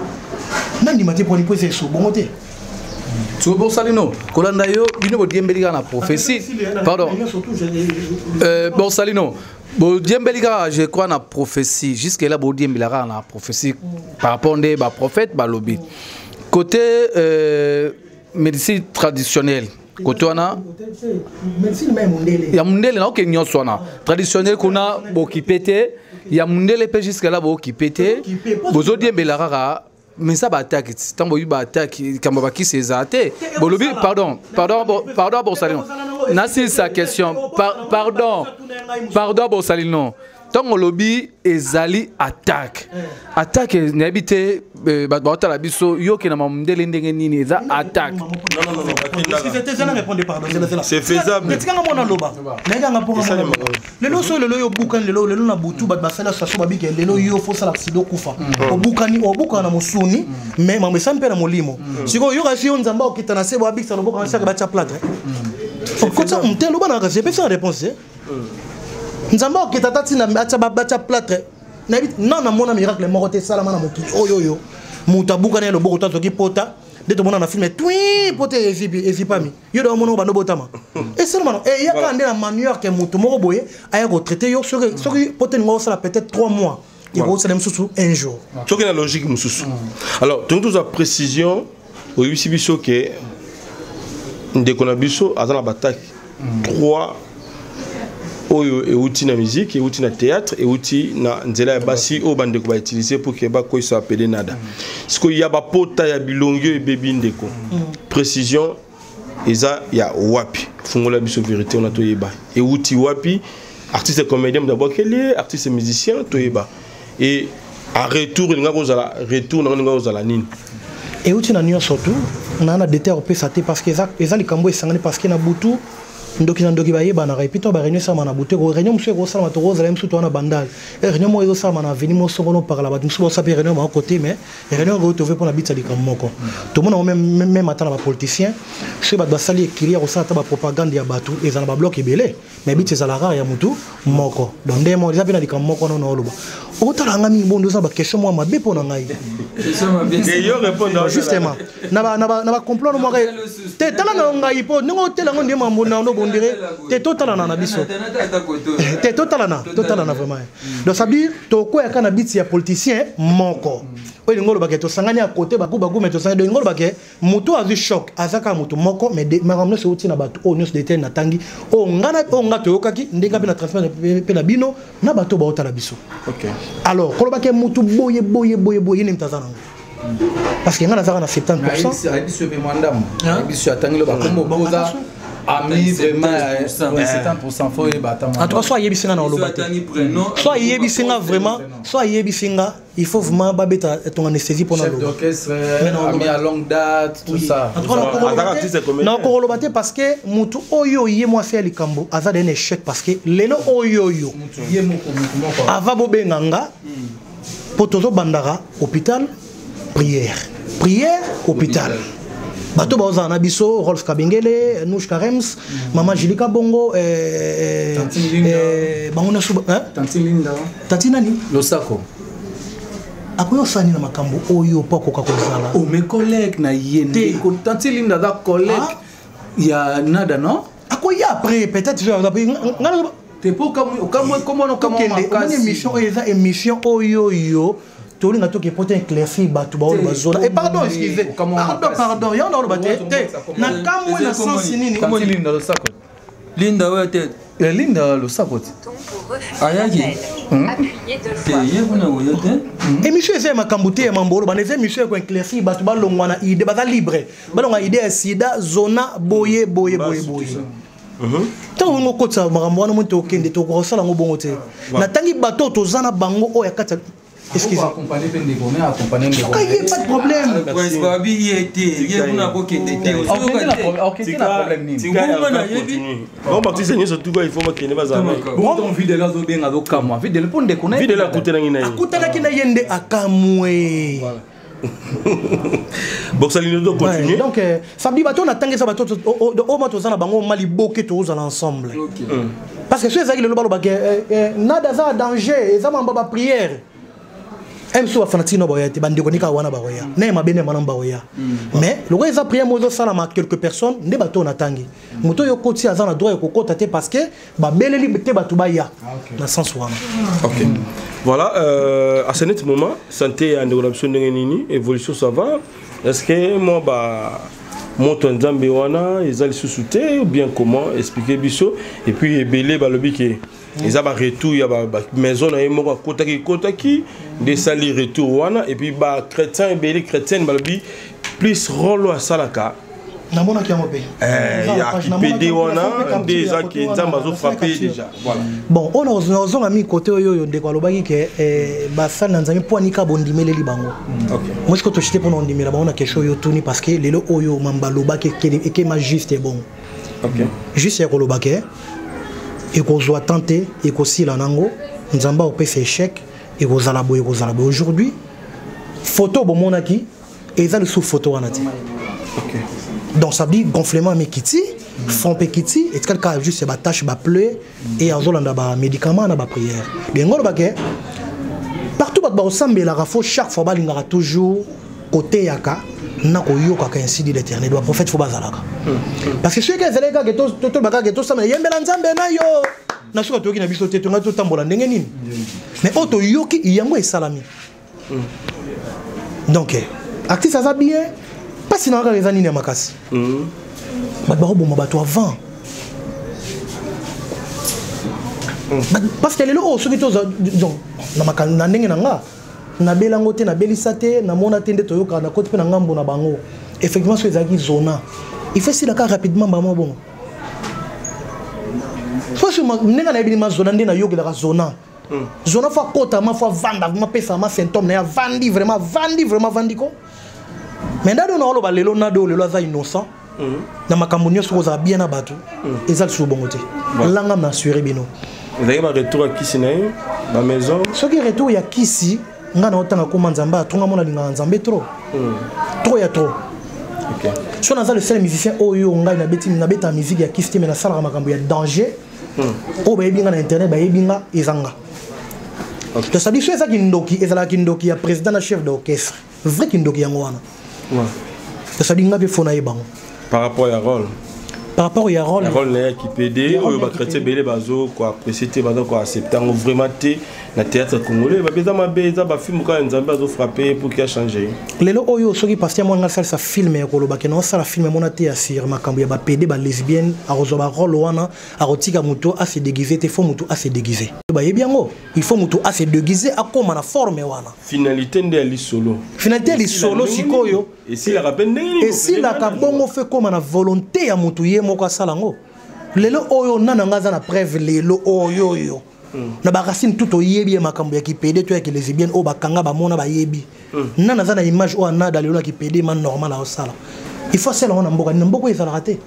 nandi mate poni pesa eso bongo te tu bon salino kolanda yo bino bo diembelika na prophétie pardon bon salino bo diembelika je crois na prophétie jusque là bo diembelika na prophétie par rapport des ba prophète ba lobby côté médecine traditionnelle côté wana médecine même mundele ya mundele na oké nyonso wana traditionnel kuna bo kipete ya mundele pe jusque là bo kipete bozo diembelaka mais ça va attaquer tant bo ba attaque quand ba ki sezate bo lobby pardon bon salino nasi sa question pardon bon salino tant on lobby ezali attaque n'habite ba la biso yo ke na mamndele ndenge nini eza attaque non c'était ça répondre pardon c'est faisable mais tika ngona loba nanga ngaponga lelo so lelo yo bukan lelo na butu ba sala saso babike lelo yo fo sala sido kufa obukana musuni mais mambe sampe na molimo siko yo kasi yo nzamba okita na sebo abikisa loboka na saka ba cha plate okota mtelo bana ka c'est pas réponse nzamba okita tatina acha bacha plate non na mona miracle morote sala mana mokiti oyo mutabuka na loboko tazoki pota de to mona na film twi pote ezipami yo do mona bando botama et seulement et ya ka ndela manière que mutu moko boye aya ko traiter yo soki pote ngo sala peut-être 3 mois et ko sala msusu un jour soki na logique msusu alors donc toute la précision au biso que ndeko na biso azana batak 3 oyo euti na musique euti na théâtre euti na nzela ya basi o bande ko ba utiliser pour que ba ko so appeler nada siko ya ba pota ya bilongyo e bebi ndeko précision eza ya wapi fungola biso vérité on a to yeba euti wapi artiste comédien d'abord quel artiste musicien to yeba et à retour nga ko zala retour nga ko zala nini euti na nyo surtout na na déter opesa te parce que eza likambo esangani parce que na butu ndoki bayeba na repito ba réunion sama na boutique réunion monsieur ko sala to rosa même surtout na bandal réunion mo ezo sama na veni mo songono par la batu so sa réunion ba côté mais réunion go to pour na bitsa likam moko to mona même atana ba politicien ceux ba sali écrire ko sala ta ba propagande ya batu et za ba bloc ebele mais bitsa za la rare ya mutu moko donc ndemo eza pena likam moko no no loba o tala ngami bondo za ba question moi mabe pona ngai et yo répondre justement na ba complot no mo te tala na ngai po ngo tela ngo ndemo mbona no bondire te totalana na biso te totalana vraiment donc ça veut dire to ko ya kana biti ya politicien moko oyo ngolo ba ke to sangani à côté ba kuba mais to sangani ngolo ba ke moto a vu choc azaka moto moko mais maramno se uti na bato o nyos de ten na tangi o ngana o ngato yokaki ndeka pe na transfert pe na bino na bato ba otala biso OK alors ko ba ke moto boye ni mtazana parce que ngana zaka na 70% biso pe mandam biso atangi lo ba kombo boza ami vraiment 70% faut y battre en tout cas soit yebisinga na oloba soit yebisinga vraiment soit yebisinga il faut vraiment babeta ton anesthésie pour na chef d'orchestre ami à longue date tout ça non ko oloba te parce que mutu oyo ye moi faire likambo aza d'un échec parce que lelo oyo ye moko ava bobenganga potozo bandara hôpital prière hôpital bato baoza na biso Rolf Kabengele Nouch Karems Mama Jilika Bongo bangona suba Tati nani Losako akoyo sani na makambo oyo poko kakozala o mes collègues na yende ko Tati Linda da collègue ya nada non akoya après peut-être ngana te po comment émission oyo toli na toke pote éclairci batu ba olo bazona et pardon excusez pardon ya na bate na kamwe na sens nini comment Linda lo sako Linda ouais tête Linda lo sako ayaki émission c'est makambuté mambolo ba neze émission ko éclairci batu ba longwa na idée ba libre ba longa idée sida zona boye tant ngo kotsa makambo wana mo to kende to ko sala ngo bongo te na tangi bato to zana bango o ya kata excusez moi accompagner Pendego mais accompagner Pendego pas de problème prince babi yete yebuna ko kende te OK na problème ni bon baptiste ni surtout quoi il faut makene bazama bon ton vidéo là zo benga zo kamwa vidéo Pendego na vidéo la kutela ngina akutala kina yende akamwe Bon, ça doit continuer. Donc, ça dit bateau, on attend que ça bateau au moins tous en bango malibo que tous ensemble. Parce que ceux qui le balo nada ça danger, et ça m'a pas prière. Même si on fanatique no boya, bandi konika wana baroya. Ne ma bene manam baroya. Mais le roi ça prière mozo salama quelques personnes, ne bateau on attangi. Moto yo koti azana droit ko kota te parce que ba beleli te batu baya. Dans sens wana. OK. Voilà, à ce moment, santé en développement nini, évolution ça va. Est-ce que moi mon tonzambe wana ils allaient sous-souter ou bien comment expliquer biso et puis belé balobi que ils ont retour, il y a maison na yemo kotaki des sali retour wana et puis ba chrétien et belé chrétienne balobi plus rôle à salaka. Namona qui a mopé. Il y a qui pédé wana des gens qui ont frappé déjà. Voilà. Bon, on a mis côté yo de quoi lobaki que ba sal nanzami poanika bondimele libango. OK. Moi je ko to chité pour ndimela ba on a quelque chose yo tuni parce que lelo oyo mamba lobaki que ma juste est bon. OK. Juste ya ko lobaki et qu'on soit tenté et qu'on s'y nango nzamba opé fait échec et qu'on zalabo aujourd'hui photo bon monaki et ça le sous photo wanati. OK. Donc ça dit gonflement mais kiti, fond petit et quelqu'un juste ba tâche ba pleu et en zolanda ba médicament na ba prière. Bien ngolo baké partout ba ressemble la rafo chaque fois ba lingara toujours côté yaka na ko yoka ka ainsi dit l'Éternel doit prophète faut bazalaka. Parce que ceux qui zelega que to baka que to ça mais yembela nzambe na yo na suka to ki na biso te to ngato tambola ndenge nini. Mais auto yoki yango e salami. Donc actif ça va bien. Pas si on a les années à Makasi. Avant. Parce que les lots, ceux qui sont dans na belangote na belisate na mona tende toyoka na côté na ngambo na bango. Effectivement ceux qui zona. Il fait si la car rapidement ba mo bon. Soit sur nenga na bini zona ndena yoga la zona. Zona fois kota ma fois vanda ma pesa ma symptôme na vandi vraiment vandi ko. Mais dans le cas où les gens innocents, na makambo nyonso ko za bien na bato, ezal su bongote. Langa na assuré bino. Vous avez un retour à Kisi na la maison. Ce qui retour ya Kisi, nga na otanga ko manzamba, tonga mona linga nzambe trop. Trop ya trop. OK. So na za le seul musicien oyo nga na beta musique ya Kisi mais na sala makambo ya danger. O ba yebinga na internet ba yebinga ezanga. OK. To sabi so ça kindoki, ezala kindoki ya président na chef d'orchestre. Vrai kindoki yango wana. Ça dit par rapport à rôle. Par rapport à rôle. Rôle qui PD, ou bah chrétien belé bazo quoi précité bazo quoi accepter vraiment té na théâtre congolais bah beza ma beza bah film quand nzambe bazo frapper pour qu'il a changé. Lelo oyo soki pasteur mo ngal sa film ya koloba ke non sala film mo na té assir makambo ya ba PD ba lesbienne a rezo ba rôle wana a rotika muto a se déguiser te faut muto a se déguiser. Ba yebiango il faut muto a se déguiser a comme na forme wana. Finalité ndeli solo. Finalité li solo sikoyo. Et si la rappelle ndeni. Et si la kabongo fait comme na volonté ya muto ye moko salango. Lelo oyo nana ngaza na preuve lelo oyo yo. Na ba racine tout oyebi makambo ya ki PD to ya ki lesbienne o ba kanga ba mona ba yebi. Nana za na image o na dalelo ki PD man normal a sala. Il faut cela on mboka ni mboko ezala raté.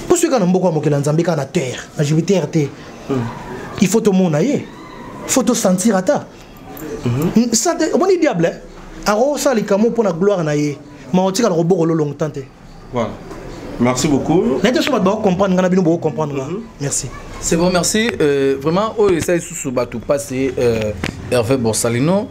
Pour ceux qui na mboko mokela nzambe ka na terre, na jibitaire te. Il faut to mona ye. Il faut to sentir ata. Ça bon diable. Aro ça les camo pour la gloire na ye. Ma on tira le robot longtemps te. Voilà. Merci beaucoup. Merci. C'est bon, merci. Vraiment, ça sous bateau passé Hervé Borsalino.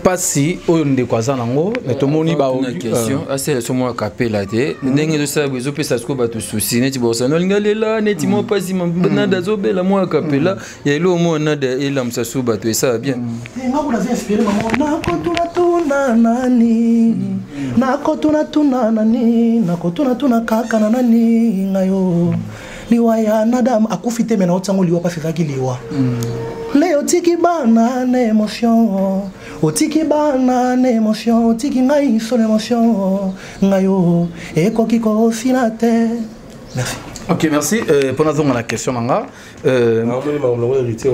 Pas si on est quoi ça nango, mais tout le monde ba une question. C'est sur moi capella té. Ndenge de ça bezo pe ça sko bateau souci. Neti Borsalino ngalela neti mo pas si nada zobe la moi capella. Ya ilo mo nada elam ça sous bateau ça bien. Ngako na inspiré maman na kotuna nani. Na kotuna nani. Na kotuna kaka nani ngayo. Liwaya nadam akufite mena otsango liwa pa fezaki liwa. Leo tiki bana na émotion. Otiki bana na émotion, otiki ngai son émotion. Ngayo ekoki ko finate. Merci. Ok, merci. Pour nous la question, Manga. Héritier,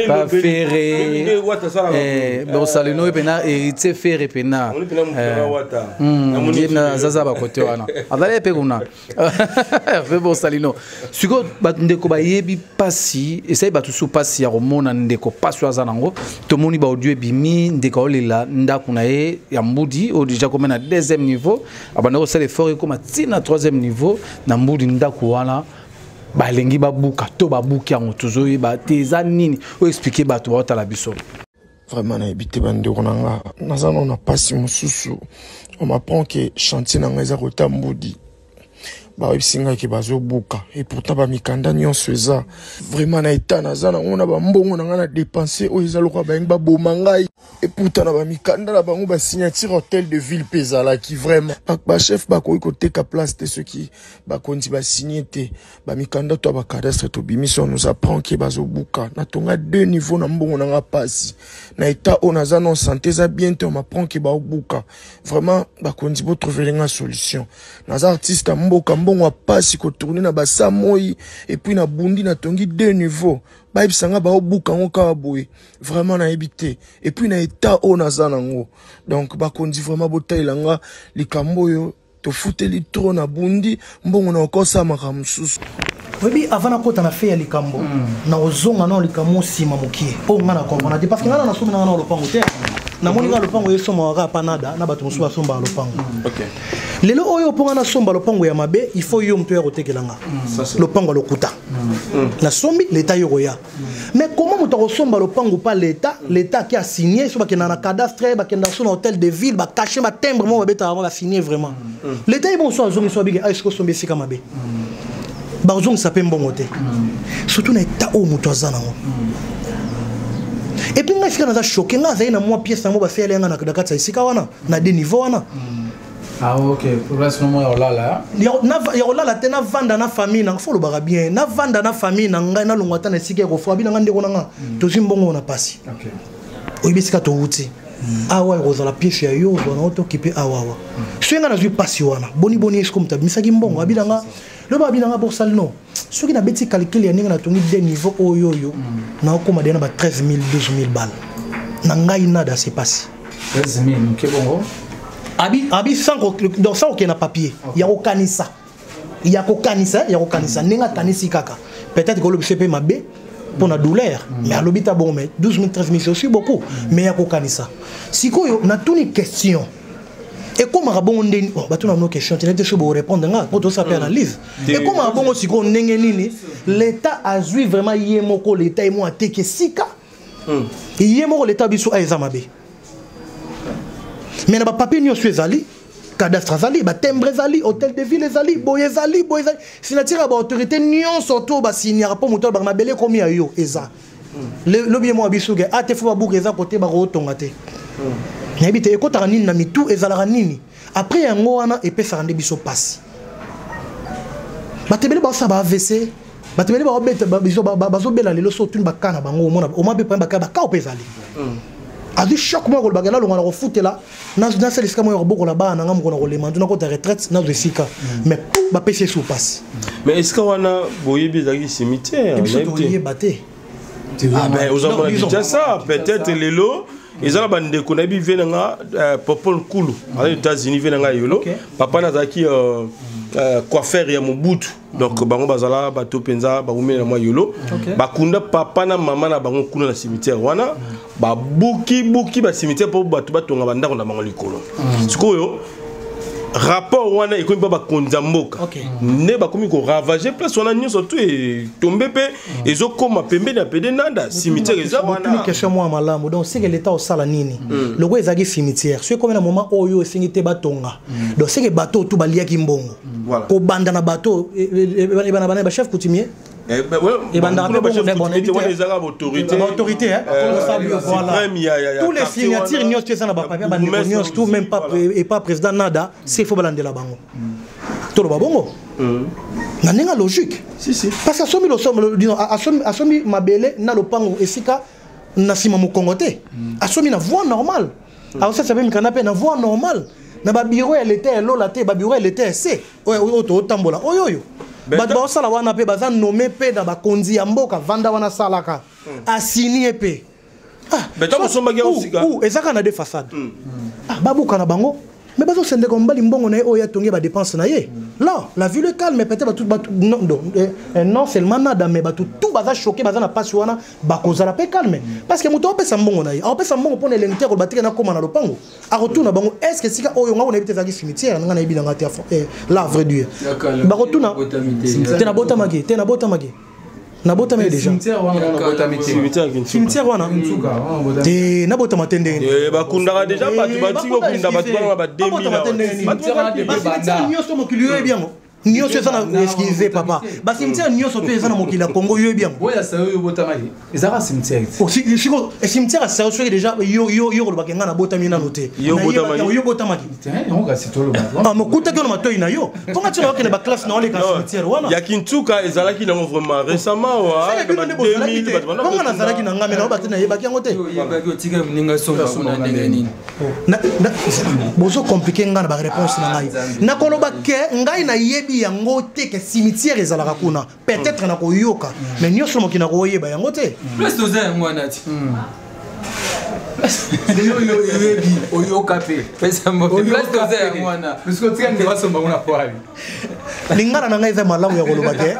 pas ferré. Bon, salino et pena, héritier ferré pena. Zaza bakote wana. Avale peguna. Bon salino. Suko ndeko ba yebi pasi, essaye ba tusu pasi ya romona ndeko pasu azanango. Tomoni ba audio bimi ndeko olela ndaku na ye ya mbudi o déjà comme na deuxième niveau. Abana osala effort comme na troisième niveau na mbudi ndaku wana. Balengi babuka to babuki yango tozoyi ba teza nini o expliquer ba to ba la biso. Vraiment na ebité bande konanga nazana na pasi mususu on m'apprend que chantier na ngeza kota mbudi ba bisinga ke bazo buka et pourtant ba mikanda nyonso eza vraiment na état nazana on a ba mbongo na ngana dépenser o eza lokwa ba ngba bomangai et pourtant na ba mikanda la bango ba signature hôtel de ville pezala qui vraiment ba chef ba ko koteka place de ceux qui ba konti ba signer te ba mikanda to ba cadastre to bimission nous apprend que bazo buka na tonga deux niveaux na mbongo na nga pasi na état on nazana santé za bientôt on m'apprend que ba buka vraiment ba konti bo trouver une solution na artiste mboka bon à passer ko tourner na basa moi et puis na bundi na tongi deux niveaux ba ibsanga ba obuka ngoka boye vraiment na habité et puis na état on azanango donc ba kondi vraiment botailanga likambo yo to futeli trop na bundi mbongo na kosa makamsusu oui avant na kota na fait ya likambo na ozonga na likambo sima mokie po ngana comprendre parce que ngana na somi na na lopango te na moni ga lopango yeso mawaka panada na bato musu basomba lopango OK lelo oyo ponga na somba lopango ya mabe il faut yo mto ya kotekelanga lopango lokuta na sombi l'état yoya mais comment muto ko somba lopango pas l'état qui a signé so bakena na cadastre bakenda so na hôtel de ville ba cacher ba timbre mo babeta ba signer vraiment l'état bon so azongi so biga est-ce que sombe sika mabe ba ozongi sa pembo moté surtout na état o muto azana et puis nga sika na choqué nga zaina moi pièce na mo ba fele nga na kata sika wana na des niveaux wana. Ah ok, pour l'instant moi là. Ya olala tena vanda na famille na faut le bara bien. Na vanda na famille na ngai na longwata na sike ko fo abi na ngande ko nga. To zimbongo na pasi. OK. Oyibisika to wuti. Awa roza la pièce ya yo na auto kipe awa. Swenga na zui pasi wana. Boni est comme ta misaki mbongo abi na nga. Le ba abi na nga pour sal non. Soki na beti calcul ya ninga na tongi des niveaux oyo na okoma dena ba 13000 12000 balles. Na ngai nada c'est passé. 13000 OK bongo. Abi sans donc ça aucun papier il y a okanisa nenga kanisi kaka peut-être que le CP mabe pour la douleur mais à l'obita bon mais 12 000 13 000 c'est aussi beaucoup mais il y a okanisa sikoyo na tout une question et comment rabon ndeni ba tuna no question tu n'es pas répondre nga pour tout ça analyse et comment rabon siko ndenge nini l'état a joué vraiment yemoko l'état et moi teke sika yemoko l'état biso a ezamabe. Mais na ba papier nyo suezali cadastre zali ba timbre zali hôtel de ville zali boye zali sinatira ba autorité nyo surtout ba signer rapport moteur ba mabele komi ayo eza le bien mo bisuge ate fo ba buka eza côté ba rotonga te nabite ekota nini na mitu ezala nini après yango wana epesa rande biso passe batebele ba sa ba AVC batebele ba obeta ba biso ba bazobela lelo so tuni bakana bango mona o mabe prendre ba ka opezali adi choc moi ko bagala longa na foutela na sel iska moi roboko la ba na ngam ko na kolema nduna ko ta retraite na zesika mais ba pc sous passe mais est-ce que wana boyebi zaki cimetière boyebi baté ah ben aux hommes dit ça peut-être lelo ils ont bande ko na bi venanga popol kulu aux États-Unis venanga yolo papa na zaki coiffeur ya mobutu donc bango bazala bato penza ba umela moi yolo bakunda papa na mama na bango kuna na cimetière wana ba buki ba cimetière pour bato batonga banda na bango likolo sikoyo rapport wana ekomi ba konza mboka ne ba komi ko ravager place wana nyoso tout et tomber pe ezokoma pembe na pede nanda cimetière eza wana une question moi malamu donc c'est que l'état au sala nini le go ezaki cimetière c'est comme na moment oyo esingite batonga donc c'est que bateau tout baliaki mbongo ko banda na bateau e bana ba chef coutumier et banda autorité tous les signatures n'y ont na ba papier tout même pas et pas président nada c'est faut balande la bango to lo babongo na nenga logique si parce que asomi lo somme disons asomi mabele na lopango esika na sima mo kongote asomi na voie normale alors ça veut me canapé na voie normale na ba bureau elle était lola te ba bureau elle était c'est auto tambola oyo bat ba sala wana pe baza nommé pe na ba konzi ya mboka vanda wana salaka assigné pe mais tant que bagia aussi ezaka na des façades babuka na bango mais bazo sende ko mbali mbongo na ye oya tongi ba dépense na ye là la ville calme peut-être tout non seulement nada mais tout baza choqué baza na passe wana bakozala pe calme parce que muto opesa mbongo na ye opesa mbongo pona l'intérêt ko batika na koma na lopango a retourna bango est-ce que sika oyo ngako na ebite zaki cimetière nga na ebi na ngati la vrai Dieu ba retourna tena botamaki na botamaki déjà cimetière wana te na botamaki ndenge ba kundaka déjà batu kunda batu ba 2000 batu nyoso mokili yo bien nyoso eza na excusez papa ba cimetière nyoso pe eza na mokili ya Congo yo bien oya sa yo botamaki ezaka cimetière siko cimetière sa yo déjà yo ko bakenga na botamaki na noté yo botamaki on ga sitolo ah mokuta ke na matoi na yo ponga tshela ke ba classe na ole ka cimetière wana ya Kintuka ezalaki na vraiment récemment wa 2000 ponga na zalaki na ngame na batena yebaki yango te yebaki otika mninga songa kuna ndenge nini bozo compliquer nga na ba réponse na ngai na koloba ke ngai na yebi yango te ke cimetière ezalaka kuna peut-être na koyoka mais nyoso mokina ko yeba yango te plus toza yango anati oyoka pe pesa mbo plus toza yango ana parce que tika ndeba somba kuna kwali lingana na ngai za malamu ya koloba ke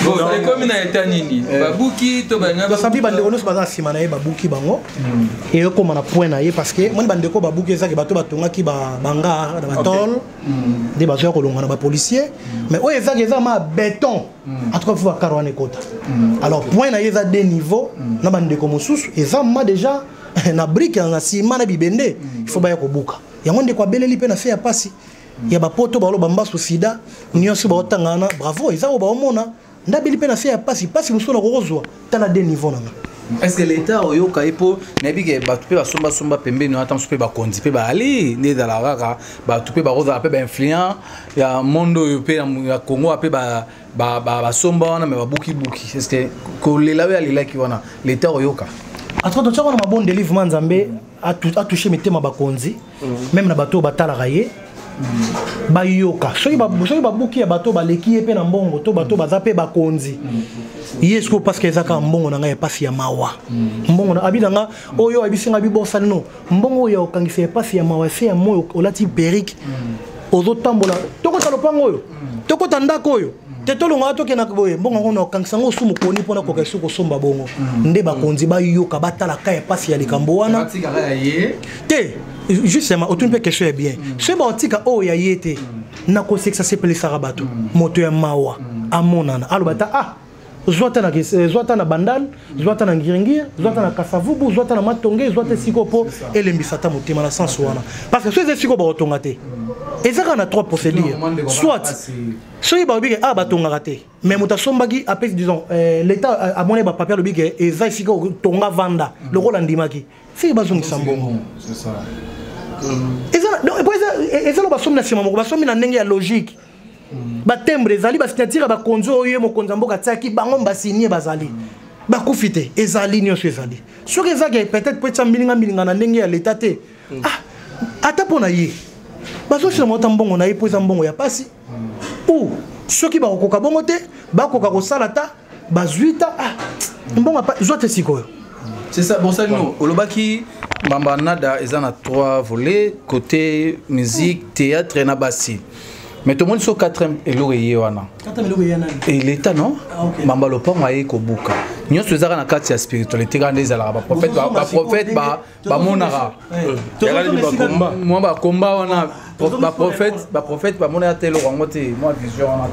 bon c'est comme na état nini babuki to bana ba sabi bande kono baza sima na ye babuki bango et yo koma na point na ye parce que moi bande ko babuki ezaki bato batongaki ba banga na batol de bazo ko longa na ba policier mais o ezaki eza ma béton en tout cas faut karwane kota alors point na ye za des niveaux na bande ko mosusu eza ma déjà na brique na sima na bibende il faut ba ya ko buka yango nde kwa beleli pe na fait ya pasi ya ba poto ba lo bamba so sida nyonso ba otangana bravo eza o ba omona ndabili pe na fait ya pasi musona kozwa tala des niveaux nanga est-ce que l'état oyoka ipo nabi ke batu pe basomba pembeni ata msupe ba kondi pe ba ali ne za la raka batu pe ba roza pe ba influent ya mondo yo pe ya Congo pe ba somba wana me ba buki est-ce que ko lela we alela ki wana l'état oyoka atra to tsaka na bon délivrement nzambe a touché mitema ba konzi même na bato batala raye bayoka soki babuki ya bato baleki pe na mbongo to bato baza pe bakonzi yesko parce que ezaka mbongo na ngai pasi ya mawa mbongo na abina nga oyo abisinga bibosa no mbongo ya okangisa pasi ya mawa se ya moyo olati perique ozo tambola toko talopango oyo toko tandako oyo tetolonga toke na boye mbongo ngono okangisa ngo sumu koni pona ko kesu ko somba bongo nde bakonzi bayoka batala ka pasi ya likambo wana te justement autant peu question est bien ce baotika o ya yete na ko sexa sepele sarabato moto ya mawa amonana alobata zwata na bandal zwata na ngiringir zwata na kasavubu zwata na matonge zwata sikopo elembisata motema na sens wana parce que ce siko ba otonga te ezaka na trois procédures soit soki babike batonga raté mais mutasombaki après disons l'état a moné ba papier lobike eza sika tonga vanda le rôle ndimaki si bazongisa mbongo c'est ça eza lo basomi na sima moko basomi na ndenge ya logique batembre ezali basignature bakonzi oyo mokonzi ya mboka atiaki bango basigne bazali bakufi te ezali nyonso ezali soki ezaki peut-être po etya mbilinga na ndenge ya leta te ata mpo na ye bazosila mota mbongo na ye mpo eza mbongo ya pasi ou soki bakokoka bongo te bakoka kosala ta bazwi ta mbongo zwa te sikoyo. C'est ça, bon ça nous, olobaki Bamba Nada ils en a 3 volets côté musique, théâtre et nabasi. Mais tout le monde sur 4e et l'oreiller wana. 4e l'oreiller et l'état non? Bamba Lopa maye kobuka. Nous sommes dans la carte spiritualité quand les alaba prophète ba monara. Moi ba combat wana ba prophète ba monara telo wangote moi vision wana.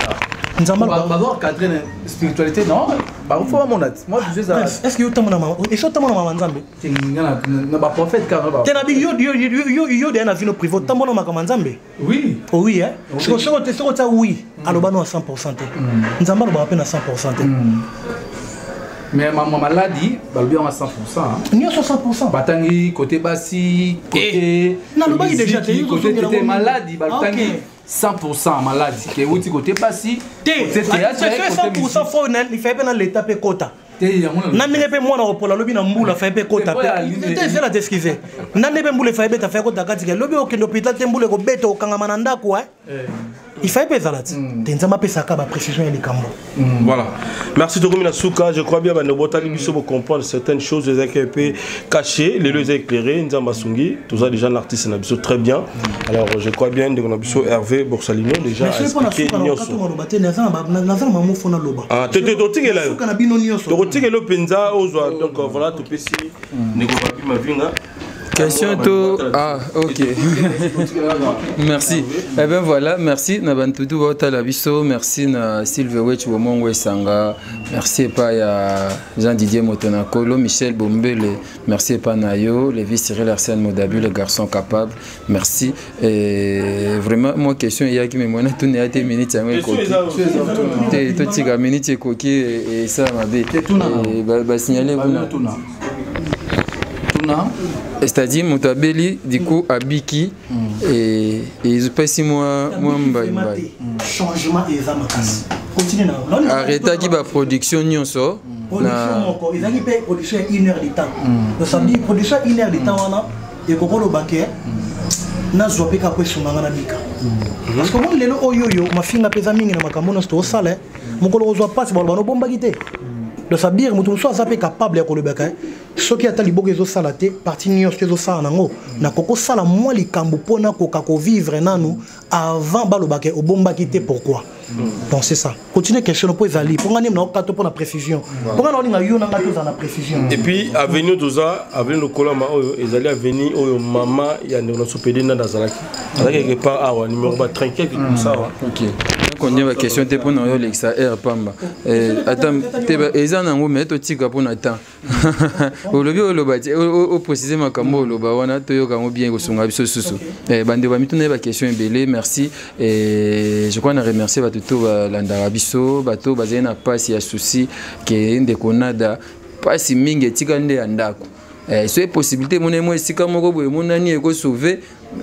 D'abord cadrer la spiritualité non bah il faut mon moi je sais est-ce que yotamona mama et so tamona mama nzambe na ba prophète quand ba tenabi yo de na vino privé tamona mama nzambe oui oui hein so ta oui alobano à 100% nzamba lo ba peine à 100% mais ma maladie ba bien à 100% ni à 100% batangi côté bassi côté non le bail déjà côté maladie ba tangi 100% maladie que outi côté passi c'est 100% faut il fait pas dans l'état pe kota Nandenge pe mwana opola lobi na mbula fa pe kota pe. Te zela t'excuser. Nandenge mbule fa beta fa kota katika lobi okendo pita te mbule ko beta okangama na ndako il fallait pas zalati. Tenzama pe saka ba précision et les cambo. Voilà. Merci de Komina Souka, je crois bien que nous botali biso pour comprendre certaines choses des AKP cachées, les lieux éclairés, Nzamba Sungi, tout ça déjà l'artiste n'a biso très bien. Alors je crois bien que nous biso Hervé Borsalino déjà a expliqué Nyoso. Ah, tu es là. Tu es là penza ozo donc voilà tout petit nego papi mavinga. Question to ah ok merci eh bien voilà merci na bantutu bota la biso merci na Sylvie Wech Bomongo Sanga merci pas ya Jean Didier Motonakolo Michel Bombele merci pas Nayo Lévi Cyril Arsène Modabu le garçon capable merci et vraiment moi question il y a qui me moi tout né à 10 minutes à moi coquille tout tiga minutes coquille et ça m'a bé bah signaler c'est-à-dire Motabeli du coup à Biki et je passe 6 mois changement et zamakasi continue na arrêta qui va production nyonso production ils ont fait production 1 heure de temps donc ça dit production 1 heure de temps wana et kokolo baké na zope ka kwa sumanga na bika parce que mon lelo oyoyo mafinga pesa mingi na makambo na sto sale mokolo ozwa passe ba no bomba kité donc ça veut dire mutu so azape capable ya kolobeka soki ata liboko ezo sala te parti nyonso ezo sala nango na koko sala mwa likambo pona koka ko vivre nanu avant balobaka obombaki te pourquoi donc c'est ça continue question pour ezali pour ngani na okato pour la précision pour ngani nga yo na ngato za na précision et puis avenue doza avenue lokolama oyo ezali avenue oyo mama ya ndona sopede na dazalaki azaki quelque part awa numéro ba trinquet comme ça OK on y a question te pour na Alexa R pamba attends te eza nango mais to tika pour na temps olobi olobati o préciser makambo oloba wana to yo kango bien kosunga biso susu bande ba mituna ba question ebele merci et je crois na remercier batuto landara biso bato bazena passe ya souci ke ndeko nada passe mingi tika nde andako c'est possibilité mon moi sika moko boye monani eko sauver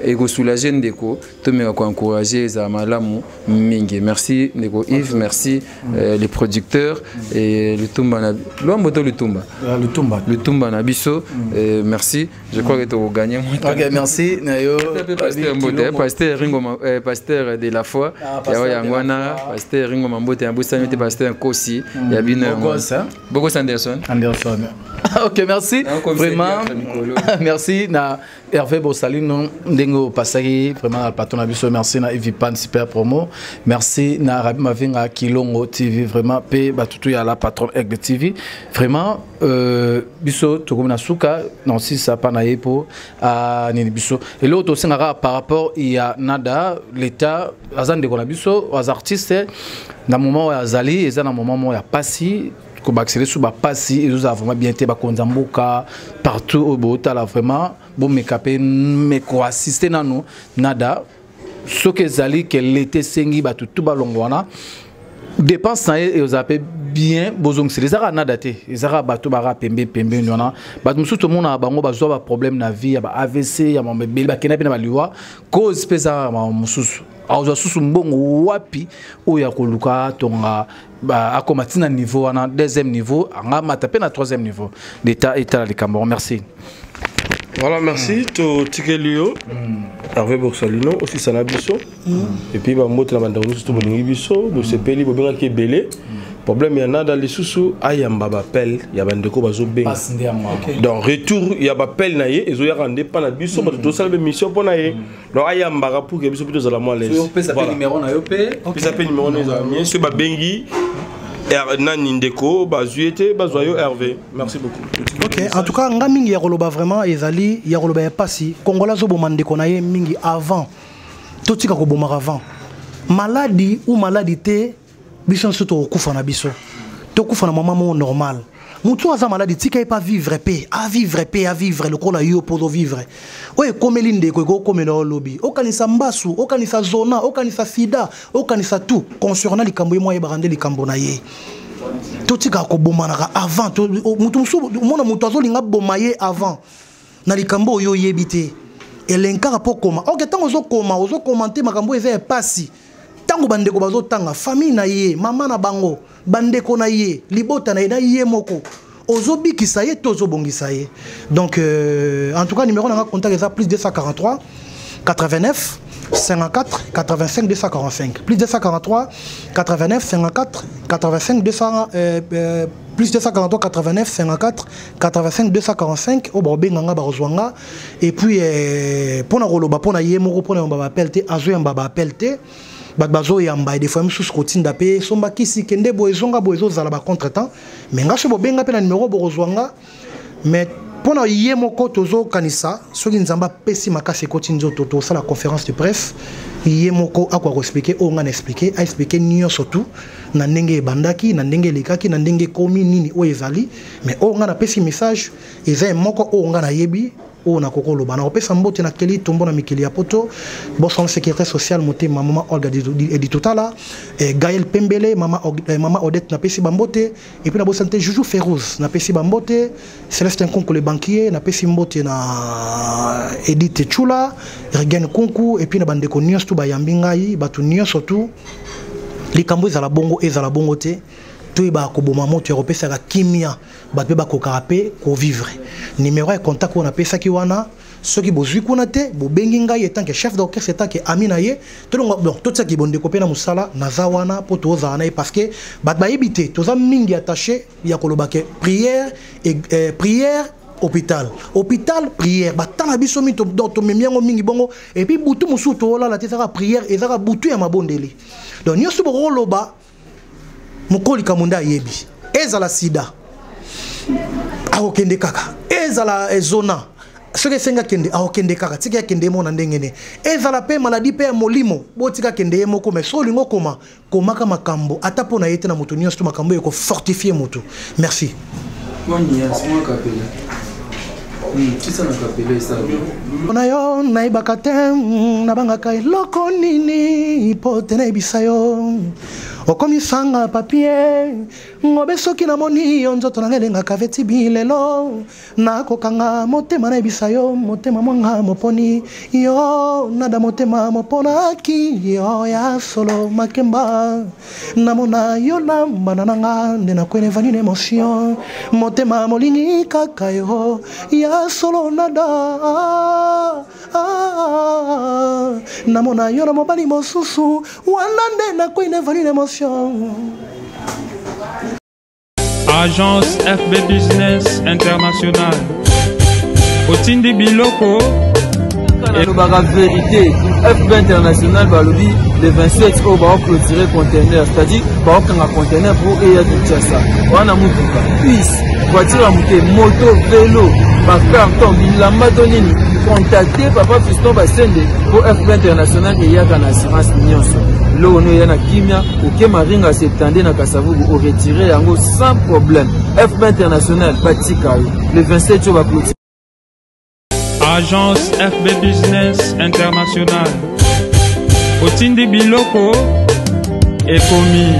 et go soulager ndeko to me ko encourager za malamu mingi merci ndeko Yves merci les producteurs et le tumba na lomboto le tumba na biso merci je crois que tu as gagné OK merci nayo pasteur de la foi ya yangwana pasteur Ringo Mambote ya busami te pasteur Kosi ya bino Bogos Anderson OK merci vraiment merci na Hervé Borsalino ndengo pasaki vraiment al patron abiso merci na Evipan super promo merci na Rabi Mavinga Kilongo TV vraiment pe batutu ya la patron Aigle TV vraiment biso tokomina suka non si ça pas na yepo a nini biso et l'autre aussi par rapport il y a nada l'état azande ko na biso aux artistes na moment ya zali et na moment ya pasi ko accéder sur ba pasi ils ont vraiment bien été ba konzamboka partout au bota là vraiment bon mekapé me ko assister nanu nada ce que zali que l'été sengi ba tout ba longwana dépense na et aux appels bien bozong c'est les ara nada te les ara bato bara pembe nyona ba musu to mona bango ba zo ba problème na vie ya ba AVC ya mabele ba kenapi na ba liwa cause pesa ma mususu azo susu mbongo wapi oya koluka tonga ba akomatina niveau na deuxième niveau anga matape na troisième niveau d'état état les Cameroun merci. Voilà, merci. Tikelio, Hervé Borsalino, aussi Sanabiso. Et puis, Bambote la bande tout le monde biso, vous savez, vous bien qui est belé. Problème, il y en a dans les sous-sous, il y a un appel, il y a un de quoi donc, retour, il y a un appel, et il y a un dépend de biso, mais tout ça, la mission pour naïe. Donc, il y a un barra pour que biso plutôt à la moelle. Puis, ça fait numéro na yopé. Puis, ça fait numéro na yopé. Sur Bengi. Nandeko, Bazuete, Bazoyo, Hervé. Merci beaucoup. Ok, en tout cas, Ngamingi Yaroloba vraiment, Ezali, Yaroloba est passé. Congola Zobo Mandekonaye, Mingi avant. Totika Kobomar avant. Maladie ou maladie, Bisson Soto Koufana Bisso. Tokoufana maman normal. Moutou aza maladie, tika pas vivre paix, à vivre, le cola yo pour vivre. Ouais, comme l'inde, comme le lobby. Okanisa Mbasu, Okanisa Zona, Okanisa Sida, Okanisa tout. Concernant les Camboyens, moi, et Barandé, les Cambonaye. Totika ko bomanaka avant. Moutou mon moutazo linga bomaye avant. Na les Cambo yo yebité. Et l'encar pour comment. Ok, tant ozo commenter, ma Cambo est passé. Tango bande ko bazo tanga famille na ye mama na bango bandeko na ye libota na ye moko ozobi kisaye tozo bongisaye. Donc en tout cas numéro na contact est plus 243 89 54 85 245 plus 243 89 54 85 200 plus 243 89 54 85 245 au benganga barozwanga. Et puis pour na roloba pour na yemoko pour na mbaba appelté azo mbaba appelté bazo yamba des fois sous routine d'appel somba kisi kende boezonga boezo zala ba contretemps mais ngache bo benga pe na numéro borozwanga. Mais pour na yemoko tozo kanisa soki nzamba pesi makasi koti nzoto to la conférence de presse yemoko akwa ko expliquer o ngana expliquer a expliquer niyo surtout na ndenge bandaki na ndenge likaki na ndenge komi nini o ezali. Mais o ngana pesi message eza moko o ngana yebi o na kokolo bana opesa mbote na keli tombo na mikili ya poto boson secrétaire social moté maman Olga di totala Gaël Pembele mama Odette na pesi bambote et puis na bosante Joujou Férouz na pesi bambote Célestin Konko le banquier na pesi mbote na Edith Chula Regen Konku et puis na bandeko nyos tu bayambi ngai batu nyos surtout likambo ezala bongo te ba ko boma moto européen saka kimia ba pe ba ko karape ko vivre numéro et contact on a pesa ki wana soki bozwi kuna te bo bengi ngai etant que chef d'orchestre etant que amina ye to donc tout ça qui bonde ko pe na musala na zawana po to za na parce que ba yebite to za mingi attaché ya ko lobake prière et prière hôpital prière batana biso mi to memiango mingi bongo et puis butu musu to la te saka prière et saka butu ya mabondeli donc nyoso bo loba mukoli kamunda yebi ezala sida akokende kaka ezala ezona soki senga kende akokende kaka tika kende mona ndengene ezala pe maladie pe molimo botika kende ye moko mais so lingo komaka makambo ata pona yete na moto nyonso makambo eko fortifier moto. Merci. Na yo naibaka te nabangaka eloko nini po te naibisa yo okomisanga papier ngobe soki namoni yo nzoto nanga elengaka veti bilelo nakokanga motema naibisa yo motema mwanga moponi yo nada motema moponaki yo ya solo makemba namona yo lambana nanga nde nakwene vani na émotion motema molingi kaka yo ya solo nada namona yo na mobali mosusu wana nde nakwene vani na émotion. Agence FB Business International Otindi Biloko et la vérité FB International balobi le 27 au va clôturer conteneur c'est-à-dire va prendre un conteneur pour y aller ça on a mutuka puis voiture à monter moto vélo ba carton bilamba donini contacter papa fiston basende pour FB International et ya kana assurance nyonso lo no yana kimia oke maringa septande na kasavubu au retirer yango sans problème. FB International batika le 27 au va clôturer. Agence FB Business International Otindi Biloko et Komi